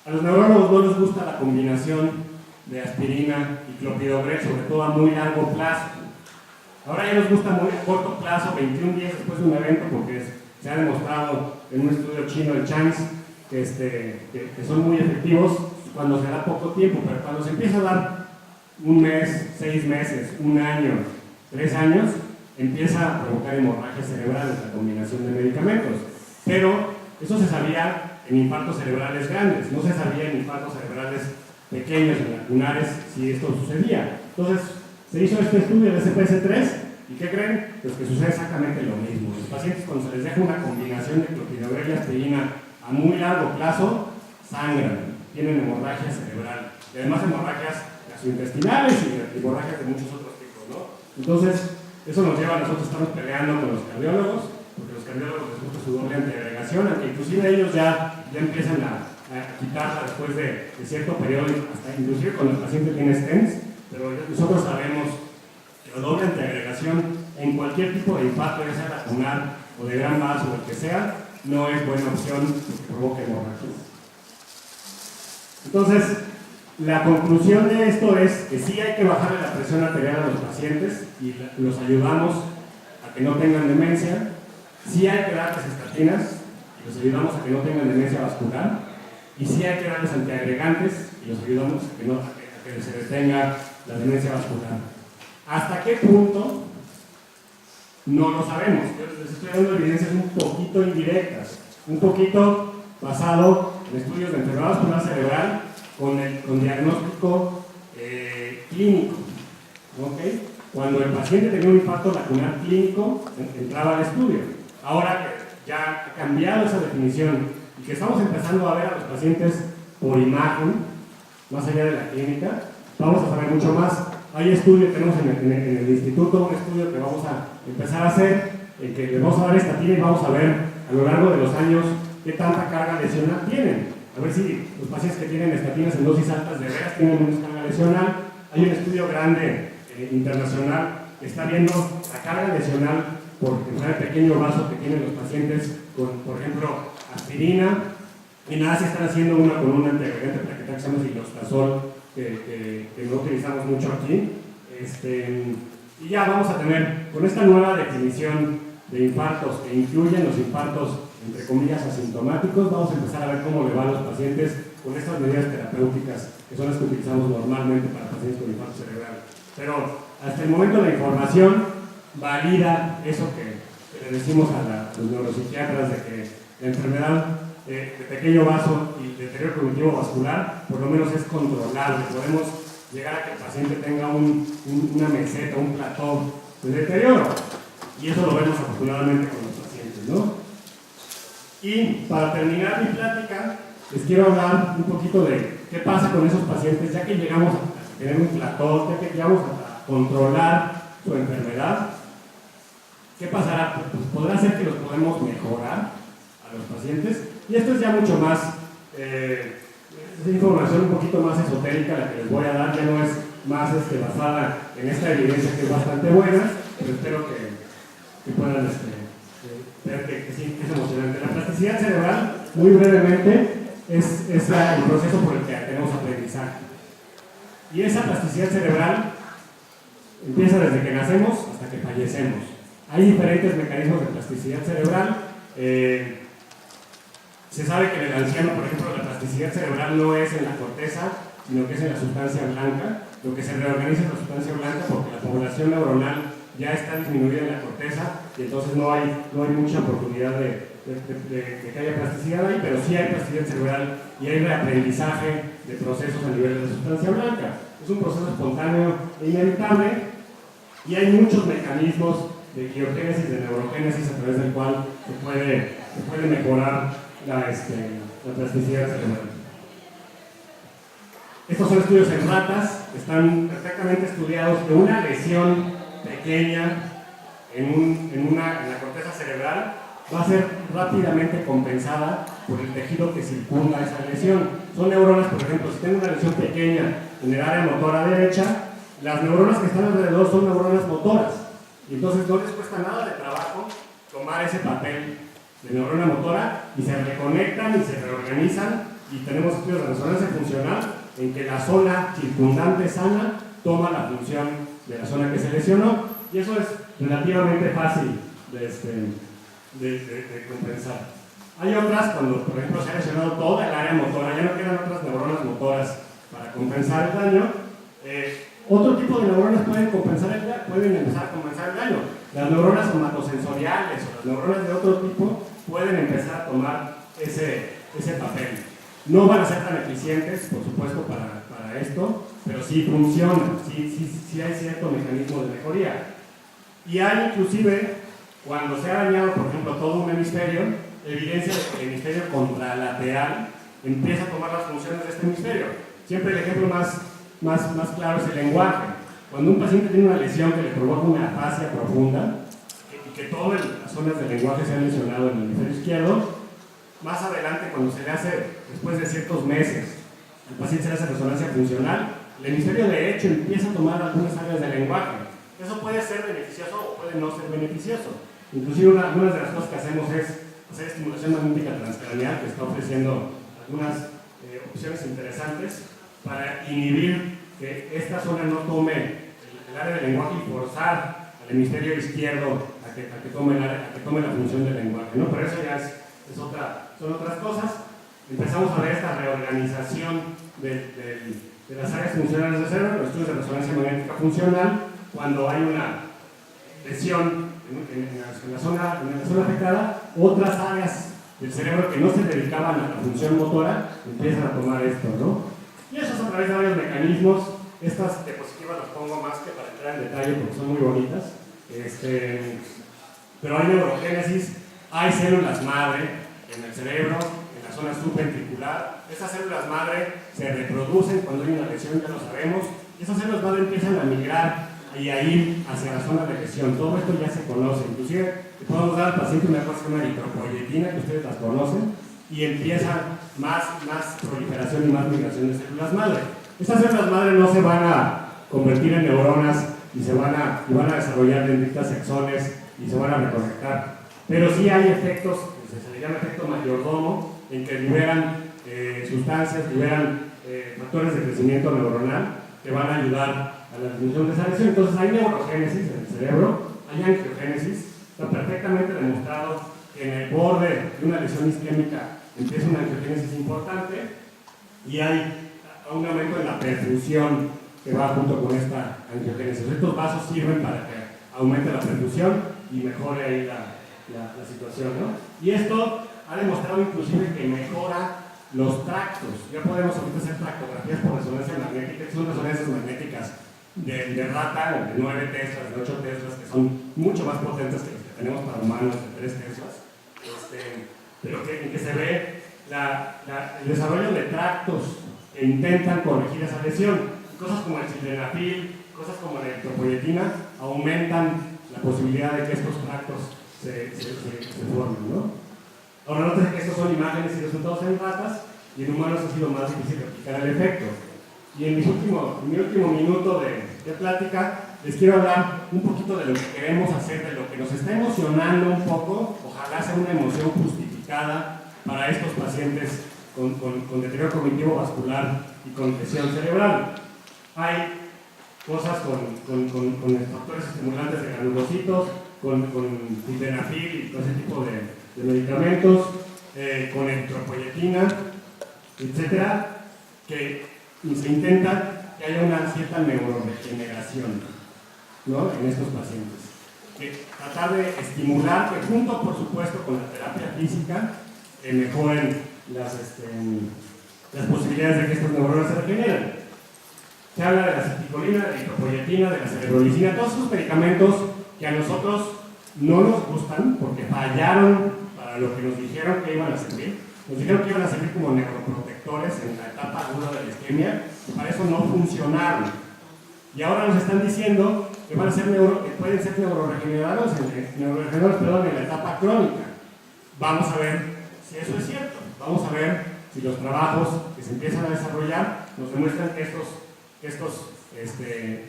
A los neurólogos no les gusta la combinación de aspirina y clopidogrel, sobre todo a muy largo plazo. Ahora ya nos gusta muy a corto plazo, 21 días después de un evento, porque se ha demostrado en un estudio chino, el Chance, que son muy efectivos cuando se da poco tiempo, pero cuando se empieza a dar un mes, 6 meses, 1 año, 3 años, empieza a provocar hemorragias cerebrales, la combinación de medicamentos. Pero eso se sabía en infartos cerebrales grandes, no se sabía en infartos cerebrales pequeños, en lacunares, si esto sucedía. Entonces, se hizo este estudio del SPS3, ¿y qué creen? Pues que sucede exactamente lo mismo. Los pacientes, cuando se les deja una combinación de clopidogrel y aspirina a muy largo plazo, sangran, tienen hemorragia cerebral, y además hemorragias gastrointestinales y hemorragias de muchos otros tipos, ¿no? Entonces, eso nos lleva a nosotros estamos peleando con los cardiólogos, porque los cardiólogos les gusta su doble antiagregación, aunque inclusive ellos ya empiezan a quitarla después de cierto periodo, hasta inclusive cuando el paciente tiene stents, pero nosotros sabemos que la doble antiagregación en cualquier tipo de infarto, ya sea lacunar o de gran vaso o el que sea, no es buena opción porque provoca hemorragias. Entonces, la conclusión de esto es que sí hay que bajarle la presión arterial a los pacientes y los ayudamos a que no tengan demencia, sí hay que darles estatinas y los ayudamos a que no tengan demencia vascular, y sí hay que darles antiagregantes y los ayudamos a que se detenga la demencia vascular. ¿Hasta qué punto? No lo sabemos. Yo les estoy dando evidencias un poquito indirectas, un poquito basado en estudios de enfermedad vascular cerebral con diagnóstico clínico. ¿Okay? Cuando el paciente tenía un infarto lacunar clínico, entraba al estudio. Ahora que ya ha cambiado esa definición y que estamos empezando a ver a los pacientes por imagen, más allá de la clínica, vamos a saber mucho más. Hay estudios, tenemos en el instituto un estudio que vamos a empezar a hacer, en que les vamos a dar estatina y vamos a ver a lo largo de los años qué tanta carga lesional tienen. A ver si los pacientes que tienen estatinas en dosis altas de veras tienen una carga lesional. Hay un estudio grande internacional que está viendo la carga lesional por el pequeño vaso que tienen los pacientes con, por ejemplo, aspirina. En Asia están haciendo una con un antiagregante plaquetario que se llama silostazol, que no utilizamos mucho aquí. Y ya vamos a tener, con esta nueva definición de infartos que incluyen los infartos, entre comillas, asintomáticos, vamos a empezar a ver cómo le va a los pacientes con estas medidas terapéuticas, que son las que utilizamos normalmente para pacientes con infarto cerebral. Pero hasta el momento la información valida eso que le decimos a los neuropsiquiatras de que la enfermedad de pequeño vaso y deterioro cognitivo vascular por lo menos es controlable. Podemos llegar a que el paciente tenga una meseta, un plató de deterioro, y eso lo vemos afortunadamente con los pacientes, ¿no? Y para terminar mi plática, les quiero hablar un poquito de qué pasa con esos pacientes ya que llegamos a tener un plató, ya que llegamos a controlar su enfermedad. ¿Qué pasará? Pues podrá ser que los podemos mejorar, a los pacientes. Y esto es ya mucho más, es información un poquito más esotérica la que les voy a dar, ya no es más basada en esta evidencia que es bastante buena, pero espero que puedan ver que sí, que es emocionante. La plasticidad cerebral, muy brevemente, es el proceso por el que tenemos aprendizaje. Y esa plasticidad cerebral empieza desde que nacemos hasta que fallecemos. Hay diferentes mecanismos de plasticidad cerebral. Se sabe que en el anciano, por ejemplo, la plasticidad cerebral no es en la corteza, sino que es en la sustancia blanca. Lo que se reorganiza es la sustancia blanca porque la población neuronal ya está disminuida en la corteza y entonces no hay mucha oportunidad de que haya plasticidad ahí, pero sí hay plasticidad cerebral y hay reaprendizaje de procesos a nivel de la sustancia blanca. Es un proceso espontáneo e inevitable y hay muchos mecanismos de biogénesis, de neurogénesis a través del cual se puede mejorar la plasticidad cerebral. Estos son estudios en ratas, están perfectamente estudiados que una lesión pequeña en la corteza cerebral va a ser rápidamente compensada por el tejido que circunda esa lesión. Son neuronas, por ejemplo, si tengo una lesión pequeña en el área motora derecha, las neuronas que están alrededor son neuronas motoras. Y entonces no les cuesta nada de trabajo tomar ese papel de neurona motora y se reconectan y se reorganizan. Y tenemos estudios de resonancia funcional en que la zona circundante sana toma la función de la zona que se lesionó. Y eso es relativamente fácil de compensar. Hay otras, cuando por ejemplo se ha lesionado toda el área motora, ya no quedan otras neuronas motoras para compensar el daño. Otro tipo de neuronas pueden empezar a compensar el daño. Las neuronas somatosensoriales o las neuronas de otro tipo pueden empezar a tomar ese papel. No van a ser tan eficientes, por supuesto, para esto, pero sí funcionan, sí hay cierto mecanismo de mejoría. Y hay inclusive, cuando se ha dañado, por ejemplo, todo un hemisferio, evidencia de que el hemisferio contralateral empieza a tomar las funciones de este hemisferio. Siempre el ejemplo más claro es el lenguaje. Cuando un paciente tiene una lesión que le provoca una afasia profunda y que todas las zonas del lenguaje se han lesionado en el hemisferio izquierdo, más adelante, cuando se le hace, después de ciertos meses, al paciente se le hace resonancia funcional, el hemisferio derecho empieza a tomar algunas áreas del lenguaje. Eso puede ser beneficioso o puede no ser beneficioso. Inclusive algunas de las cosas que hacemos es hacer estimulación magnética transcraneal, que está ofreciendo algunas opciones interesantes para inhibir que esta zona no tome el área del lenguaje y forzar al hemisferio izquierdo a que tome la función del lenguaje, ¿no? Pero eso ya son otras cosas. Empezamos a ver esta reorganización de las áreas funcionales del cerebro, los estudios de resonancia magnética funcional, cuando hay una lesión en la zona afectada, otras áreas del cerebro que no se dedicaban a la función motora empiezan a tomar esto, ¿no? Y eso es a través de varios mecanismos. Estas diapositivas las pongo más que para entrar en detalle porque son muy bonitas. Pero hay neurogénesis, hay células madre en el cerebro, en la zona subventricular. Estas células madre se reproducen cuando hay una lesión, ya lo sabemos. Y esas células madre empiezan a migrar y a ir hacia la zona de lesión. Todo esto ya se conoce. Inclusive podemos dar al paciente una cosa que se llama eritropoyetina, que ustedes las conocen, y empieza más proliferación y más migración de células madre. Estas células madre no se van a convertir en neuronas y van a desarrollar dendritas axones y se van a reconectar. Pero sí hay efectos, se le llama efecto mayordomo, en que liberan sustancias, liberan factores de crecimiento neuronal que van a ayudar a la disminución de esa lesión. Entonces hay neurogénesis en el cerebro, hay angiogénesis, está perfectamente demostrado que en el borde de una lesión isquémica empieza una angiogénesis importante y hay un aumento en la perfusión que va junto con esta angiogénesis. Estos vasos sirven para que aumente la perfusión y mejore ahí la situación, ¿no? Y esto ha demostrado inclusive que mejora los tractos. Ya podemos ahorita hacer tractografías por resonancia magnética, que son resonancias magnéticas de rata, de 9 teslas, de 8 teslas, que son mucho más potentes que las que tenemos para humanos de 3 teslas, pero en que se ve el desarrollo de tractos que intentan corregir esa lesión. Cosas como el sildenafil, cosas como la eritropoyetina aumentan la posibilidad de que estos tractos se formen, ¿no? Ahora, noten que estos son imágenes y resultados en ratas, y en humanos ha sido más difícil replicar el efecto. Y en mi último minuto de plática, les quiero hablar un poquito de lo que queremos hacer, de lo que nos está emocionando un poco, ojalá sea una emoción justificada para estos pacientes con deterioro cognitivo vascular y con lesión cerebral. Hay cosas con factores estimulantes de granulocitos, con sildenafil y todo ese tipo de medicamentos, con eritropoyetina, etcétera, que se intenta que haya una cierta neuroregeneración, ¿no?, en estos pacientes. Que tratar de estimular, que junto, por supuesto, con la terapia física, mejoren las posibilidades de que estas neuronas se regeneren. Se habla de la aceticolina, de la eritropoyetina, de la cerebrolicina, todos esos medicamentos que a nosotros no nos gustan porque fallaron para lo que nos dijeron que iban a servir. Nos dijeron que iban a servir como neuroprotectores en la etapa aguda de la isquemia, y para eso no funcionaron. Y ahora nos están diciendo que van a ser que pueden ser neuroregeneradores en la etapa crónica. Vamos a ver si eso es cierto. Vamos a ver si los trabajos que se empiezan a desarrollar nos demuestran que estos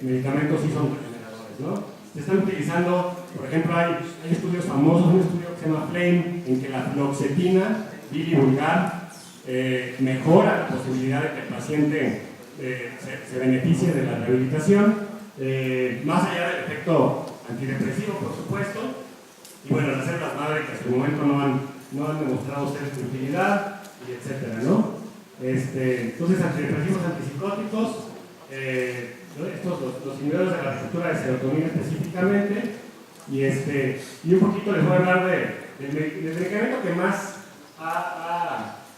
medicamentos sí son regeneradores, ¿no? Se están utilizando, por ejemplo, hay estudios famosos, un estudio que se llama FLAME, en que la fluoxetina bilivulgar mejora la posibilidad de que el paciente se beneficie de la rehabilitación, más allá del efecto antidepresivo, por supuesto. Y bueno, las células madre que hasta el momento no han demostrado ser su utilidad, y etcétera, ¿no? Entonces, antidepresivos, antipsicóticos, los inhibidores de la receptura de serotonina específicamente, y un poquito les voy a hablar del medicamento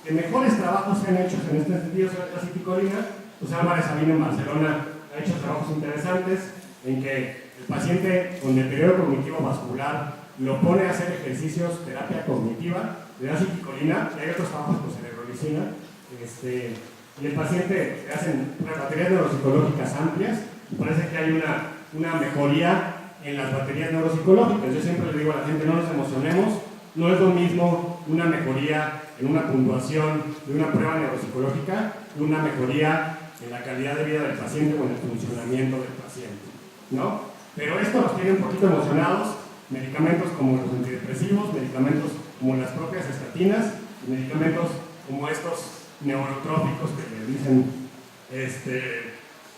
que mejores trabajos se han hecho en este sentido sobre la aceticolina. Pues Álvarez Sabino en Barcelona ha hecho trabajos interesantes en que el paciente con deterioro cognitivo vascular lo pone a hacer ejercicios, terapia cognitiva, le da aceticolina, y hay otros trabajos con cerebrolicina, y el paciente le hacen unas baterías neuropsicológicas amplias, y parece que hay una mejoría en las baterías neuropsicológicas. Yo siempre le digo a la gente, no nos emocionemos, no es lo mismo una mejoría en una puntuación de una prueba neuropsicológica que una mejoría en la calidad de vida del paciente o en el funcionamiento del paciente, ¿no? Pero esto nos tiene un poquito emocionados, medicamentos como los antidepresivos, medicamentos como las propias estatinas, y medicamentos como estos neurotrópicos que le dicen,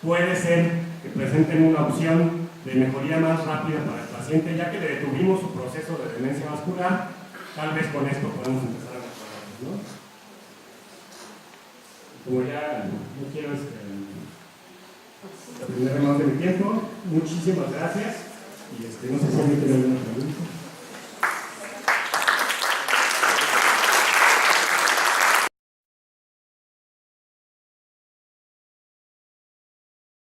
puede ser que presenten una opción de mejoría más rápida para el paciente, ya que le detuvimos su proceso de demencia vascular. Tal vez con esto podemos empezar a mejorarnos, ¿no? Como ya no quiero aprender más de mi tiempo, muchísimas gracias, y no sé si alguien tiene alguna pregunta.